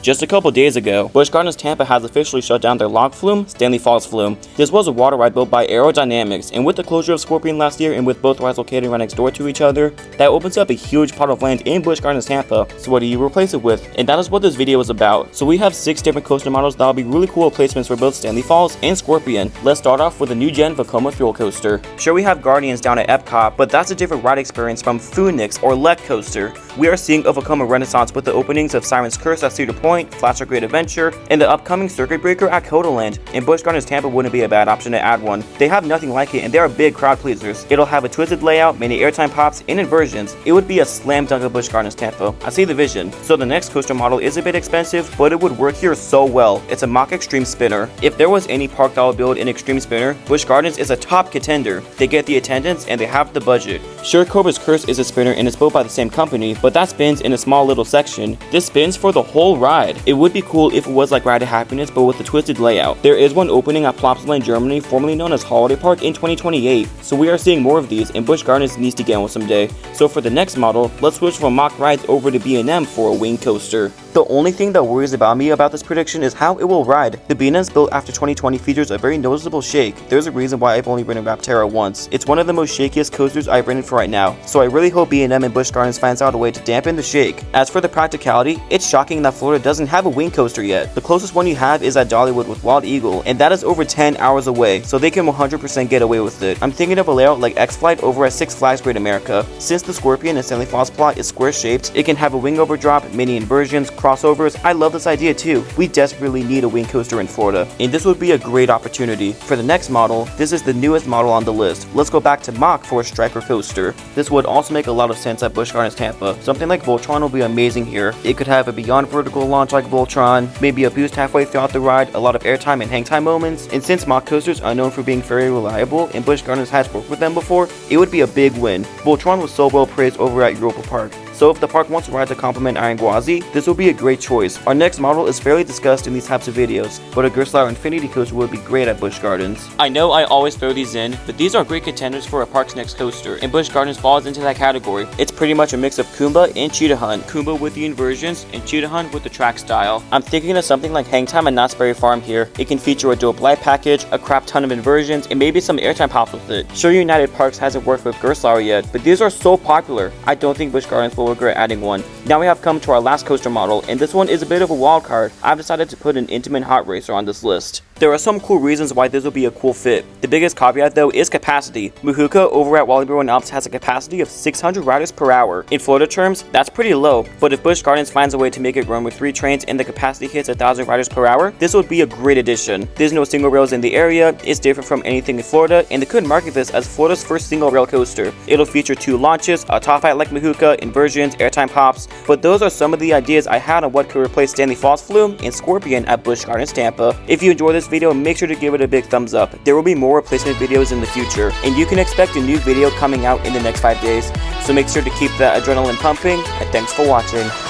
Just a couple days ago, Busch Gardens Tampa has officially shut down their log flume, Stanley Falls Flume. This was a water ride built by Aerodynamics, and with the closure of Scorpion last year and with both rides located right next door to each other, that opens up a huge part of land in Busch Gardens Tampa. So what do you replace it with? And that is what this video is about. So we have 6 different coaster models that will be really cool replacements for both Stanley Falls and Scorpion. Let's start off with a new gen Vekoma fuel coaster. Sure, we have Guardians down at Epcot, but that's a different ride experience from Phoenix or Lek Coaster. We are seeing a Vekoma renaissance with the openings of Siren's Curse at Cedar Point, Flash Great Adventure, and the upcoming Circuit Breaker at Codaland. And Busch Gardens Tampa wouldn't be a bad option to add one. They have nothing like it, and they are big crowd pleasers. It'll have a twisted layout, many airtime pops, and inversions. It would be a slam dunk at Busch Gardens Tampa. I see the vision. So the next coaster model is a bit expensive, but it would work here so well. It's a mock Extreme Spinner. If there was any park that would build an Extreme Spinner, Busch Gardens is a top contender. They get the attendance and they have the budget. Sure, Cobra's Curse is a spinner and it's built by the same company, but that spins in a small little section. This spins for the whole ride. It would be cool if it was like Ride of Happiness, but with a twisted layout. There is one opening at Plopsaland, Germany, formerly known as Holiday Park, in 2028. So we are seeing more of these, and Busch Gardens needs to get one someday. So for the next model, let's switch from mock rides over to B&M for a wing coaster. The only thing that worries about me about this prediction is how it will ride. The B&M's built after 2020 features a very noticeable shake. There's a reason why I've only ridden Rapterra once. It's one of the most shakiest coasters I've ridden for right now, so I really hope B&M and Busch Gardens finds out a way to dampen the shake. As for the practicality, it's shocking that Florida doesn't have a wing coaster yet. The closest one you have is at Dollywood with Wild Eagle, and that is over 10 hours away, so they can 100% get away with it. I'm thinking of a layout like X-Flight over at Six Flags Great America. Since the Scorpion and Stanley Falls plot is square shaped, it can have a wing overdrop, mini inversions, crossovers. I love this idea too. We desperately need a wing coaster in Florida, and this would be a great opportunity. For the next model, this is the newest model on the list. Let's go back to mock for a striker coaster. This would also make a lot of sense at Busch Gardens Tampa. Something like Voltron will be amazing here. It could have a beyond vertical launch like Voltron, maybe a boost halfway throughout the ride, a lot of airtime and hang time moments, and since mock coasters are known for being very reliable and Busch Gardens has worked with them before, it would be a big win. Voltron was so well praised over at Europa Park. So if the park wants a ride to complement Iron Gwazi, this will be a great choice. Our next model is fairly discussed in these types of videos, but a Gerstlauer Infinity Coaster would be great at Busch Gardens. I know I always throw these in, but these are great contenders for a park's next coaster, and Busch Gardens falls into that category. It's pretty much a mix of Kumba and Cheetah Hunt. Kumba with the inversions, and Cheetah Hunt with the track style. I'm thinking of something like Hang Time at Knott's Berry Farm here. It can feature a dope light package, a crap ton of inversions, and maybe some airtime pops with it. Sure, United Parks hasn't worked with Gerstlauer yet, but these are so popular. I don't think Busch Gardens will regret adding one. Now we have come to our last coaster model, and this one is a bit of a wild card. I've decided to put an Intamin Hot Racer on this list. There are some cool reasons why this will be a cool fit. The biggest caveat though is capacity. Muhuka over at Walibi and Alps has a capacity of 600 riders per hour. In Florida terms, that's pretty low, but if Busch Gardens finds a way to make it run with 3 trains and the capacity hits 1,000 riders per hour, this would be a great addition. There's no single rails in the area, it's different from anything in Florida, and they could market this as Florida's first single rail coaster. It'll feature 2 launches, a top height like Muhuka, inversions, airtime pops, but those are some of the ideas I had on what could replace Stanley Falls Flume and Scorpion at Busch Gardens Tampa. If you enjoyed this video, make sure to give it a big thumbs up. There will be more replacement videos in the future, and you can expect a new video coming out in the next 5 days, so make sure to keep that adrenaline pumping, and thanks for watching.